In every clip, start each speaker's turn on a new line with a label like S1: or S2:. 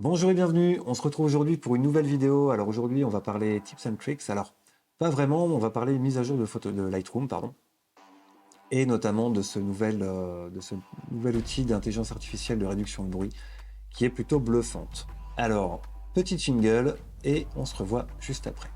S1: Bonjour et bienvenue, on se retrouve aujourd'hui pour une nouvelle vidéo. Alors aujourd'hui on va parler tips and tricks, alors pas vraiment, on va parler mise à jour de, de Lightroom, pardon, et notamment de ce nouvel outil d'intelligence artificielle de réduction de bruit qui est plutôt bluffante. Alors, petit jingle et on se revoit juste après.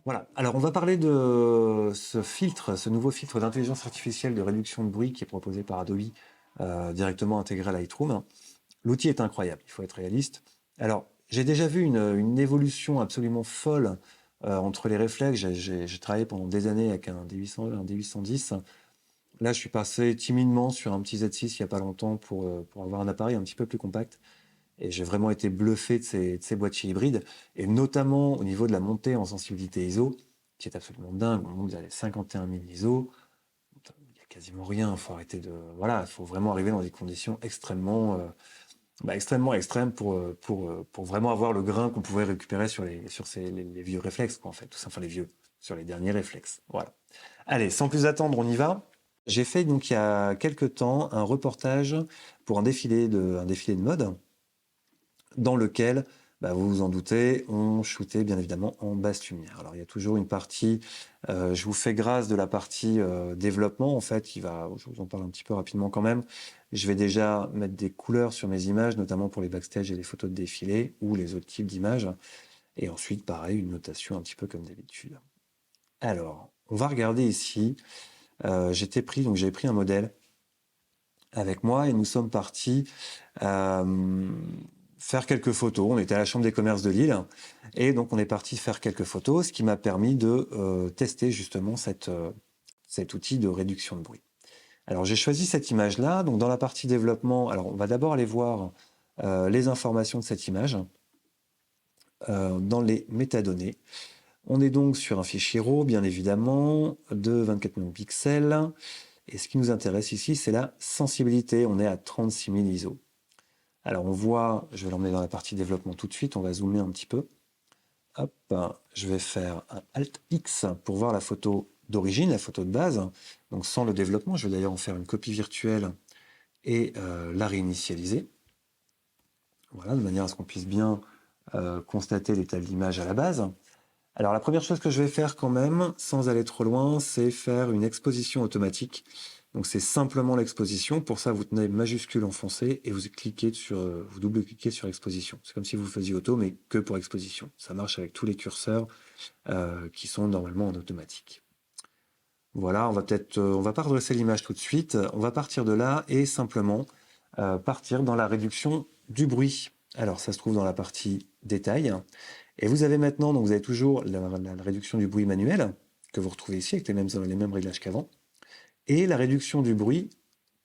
S1: Voilà, alors on va parler de ce filtre, ce nouveau filtre d'intelligence artificielle de réduction de bruit qui est proposé par Adobe, directement intégré à Lightroom. L'outil est incroyable, il faut être réaliste. Alors, j'ai déjà vu une évolution absolument folle entre les réflexes. J'ai travaillé pendant des années avec un D800, un D810. Là, je suis passé timidement sur un petit Z6 il n'y a pas longtemps pour avoir un appareil un petit peu plus compact. Et j'ai vraiment été bluffé de ces boîtiers hybrides, et notamment au niveau de la montée en sensibilité ISO, qui est absolument dingue. On monte à les 51 000 ISO, il n'y a quasiment rien. Il faut arrêter de. Voilà, il faut vraiment arriver dans des conditions extrêmement, extrêmement extrêmes pour vraiment avoir le grain qu'on pouvait récupérer sur les vieux réflexes, quoi, en fait, tout ça, enfin les vieux, sur les derniers réflexes. Voilà. Allez, sans plus attendre, on y va. J'ai fait donc il y a quelques temps un reportage pour un défilé de mode dans lequel, bah, vous vous en doutez, on shootait bien évidemment en basse lumière. Alors il y a toujours une partie, je vous fais grâce de la partie développement, en fait, je vous en parle un petit peu rapidement quand même. Je vais déjà mettre des couleurs sur mes images, notamment pour les backstage et les photos de défilé ou les autres types d'images. Et ensuite, pareil, une notation un petit peu comme d'habitude. Alors, on va regarder ici. J'avais pris un modèle avec moi et nous sommes partis euh, faire quelques photos. On était à la Chambre des commerces de Lille et donc on est parti faire quelques photos, ce qui m'a permis de tester justement cet outil de réduction de bruit. Alors j'ai choisi cette image-là. Donc dans la partie développement, alors on va d'abord aller voir les informations de cette image dans les métadonnées. On est donc sur un fichier RAW, bien évidemment, de 24 millions de pixels. Et ce qui nous intéresse ici, c'est la sensibilité. On est à 36 000 ISO. Alors on voit, je vais l'emmener dans la partie développement tout de suite, on va zoomer un petit peu. Hop, je vais faire un Alt X pour voir la photo d'origine, la photo de base, donc sans le développement. Je vais d'ailleurs en faire une copie virtuelle et la réinitialiser. Voilà, de manière à ce qu'on puisse bien constater l'état de l'image à la base. Alors la première chose que je vais faire quand même, sans aller trop loin, c'est faire une exposition automatique. Donc c'est simplement l'exposition. Pour ça, vous tenez majuscule enfoncé et vous double-cliquez sur exposition. C'est comme si vous faisiez auto, mais que pour exposition. Ça marche avec tous les curseurs qui sont normalement en automatique. Voilà, on va pas redresser l'image tout de suite. On va partir de là et simplement partir dans la réduction du bruit. Alors ça se trouve dans la partie détail. Et vous avez maintenant, donc vous avez toujours la réduction du bruit manuel, que vous retrouvez ici avec les mêmes réglages qu'avant, et la réduction du bruit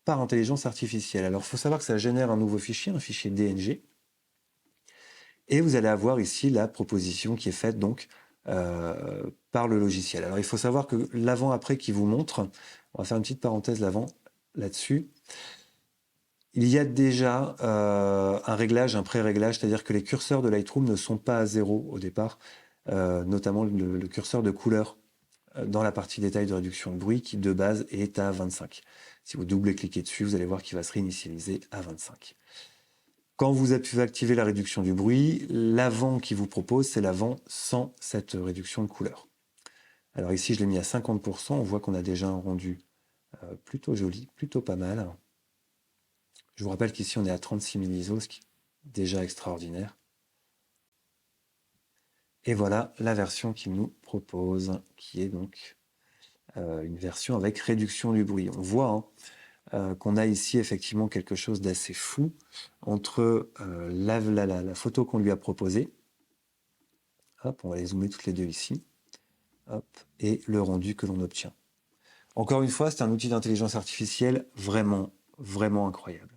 S1: par intelligence artificielle. Alors il faut savoir que ça génère un nouveau fichier, un fichier DNG, et vous allez avoir ici la proposition qui est faite donc par le logiciel. Alors il faut savoir que l'avant-après qui vous montre, on va faire une petite parenthèse là-dessus, il y a déjà un réglage, un pré-réglage, c'est-à-dire que les curseurs de Lightroom ne sont pas à 0 au départ, notamment le curseur de couleur dans la partie détail de réduction de bruit qui de base est à 25. Si vous double-cliquez dessus, vous allez voir qu'il va se réinitialiser à 25. Quand vous activez la réduction du bruit, l'avant qui vous propose, c'est l'avant sans cette réduction de couleur. Alors ici, je l'ai mis à 50%, on voit qu'on a déjà un rendu plutôt joli, plutôt pas mal. Je vous rappelle qu'ici, on est à 36 000 ISO, ce qui est déjà extraordinaire. Et voilà la version qu'il nous propose, qui est donc une version avec réduction du bruit. On voit qu'on a ici effectivement quelque chose d'assez fou entre la photo qu'on lui a proposée, hop, on va les zoomer toutes les deux ici, hop, et le rendu que l'on obtient. Encore une fois, c'est un outil d'intelligence artificielle vraiment vraiment incroyable.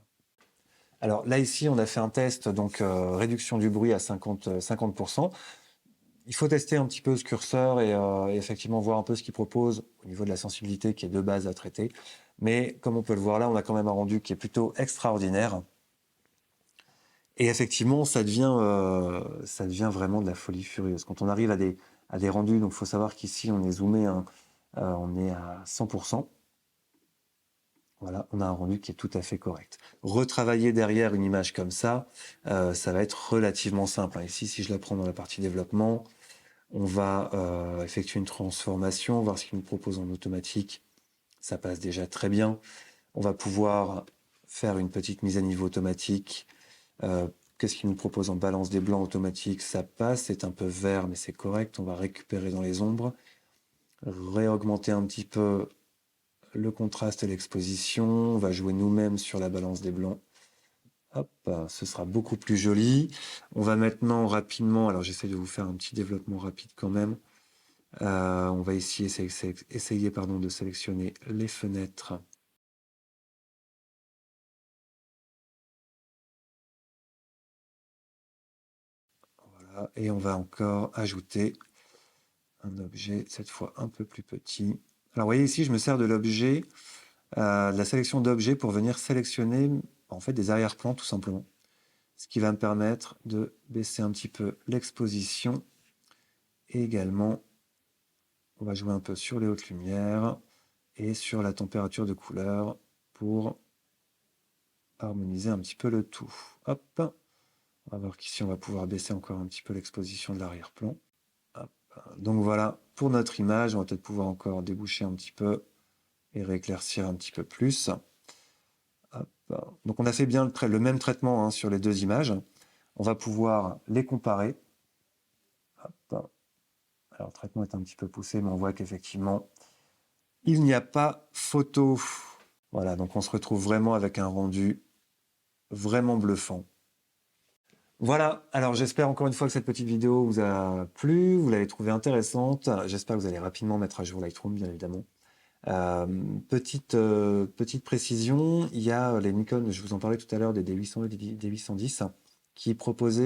S1: Alors là, ici, on a fait un test, donc réduction du bruit à 50%. Il faut tester un petit peu ce curseur et effectivement voir un peu ce qu'il propose au niveau de la sensibilité qui est de base à traiter. Mais comme on peut le voir là, on a quand même un rendu qui est plutôt extraordinaire. Et effectivement, ça devient vraiment de la folie furieuse. Quand on arrive à des rendus, donc il faut savoir qu'ici, on est zoomé, hein, on est à 100%. Voilà, on a un rendu qui est tout à fait correct. Retravailler derrière une image comme ça va être relativement simple, hein. Ici, si je la prends dans la partie développement, on va effectuer une transformation, voir ce qu'il nous propose en automatique. Ça passe déjà très bien. On va pouvoir faire une petite mise à niveau automatique. Qu'est-ce qu'il nous propose en balance des blancs automatique? Ça passe, c'est un peu vert, mais c'est correct. On va récupérer dans les ombres. Réaugmenter un petit peu le contraste et l'exposition. On va jouer nous-mêmes sur la balance des blancs. Hop, ce sera beaucoup plus joli. On va maintenant rapidement, alors j'essaie de vous faire un petit développement rapide quand même. On va ici essayer de sélectionner les fenêtres. Voilà, et on va encore ajouter un objet, cette fois un peu plus petit. Alors vous voyez ici, je me sers de l'objet, de la sélection d'objets pour venir sélectionner en fait des arrière-plans tout simplement. Ce qui va me permettre de baisser un petit peu l'exposition. Et également, on va jouer un peu sur les hautes lumières et sur la température de couleur pour harmoniser un petit peu le tout. Hop, on va voir qu'ici on va pouvoir baisser encore un petit peu l'exposition de l'arrière-plan. Donc voilà, pour notre image, on va peut-être pouvoir encore déboucher un petit peu et rééclaircir un petit peu plus. Hop. Donc on a fait bien le même traitement, hein, sur les deux images. On va pouvoir les comparer. Hop. Alors le traitement est un petit peu poussé, mais on voit qu'effectivement, il n'y a pas photo. Voilà, donc on se retrouve vraiment avec un rendu vraiment bluffant. Voilà, alors j'espère encore une fois que cette petite vidéo vous a plu, vous l'avez trouvée intéressante. J'espère que vous allez rapidement mettre à jour Lightroom, bien évidemment. Petite précision, il y a les Nikon, je vous en parlais tout à l'heure, des D800 et des D810, qui proposent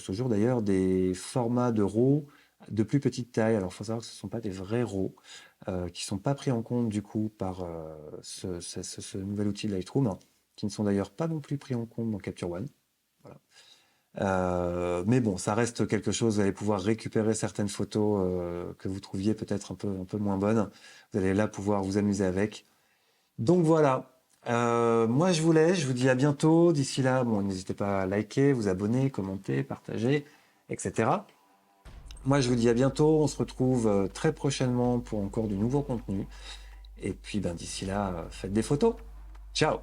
S1: toujours d'ailleurs, des formats de RAW de plus petite taille. Alors il faut savoir que ce ne sont pas des vrais RAW, qui ne sont pas pris en compte du coup par ce nouvel outil de Lightroom, qui ne sont d'ailleurs pas non plus pris en compte dans Capture One. Voilà. Mais bon, ça reste quelque chose, vous allez pouvoir récupérer certaines photos que vous trouviez peut-être un peu moins bonnes. Vous allez là pouvoir vous amuser avec. Donc voilà, moi je vous laisse, je vous dis à bientôt. D'ici là, bon, n'hésitez pas à liker, vous abonner, commenter, partager, etc. Moi je vous dis à bientôt, on se retrouve très prochainement pour encore du nouveau contenu. Et puis ben, d'ici là, faites des photos. Ciao!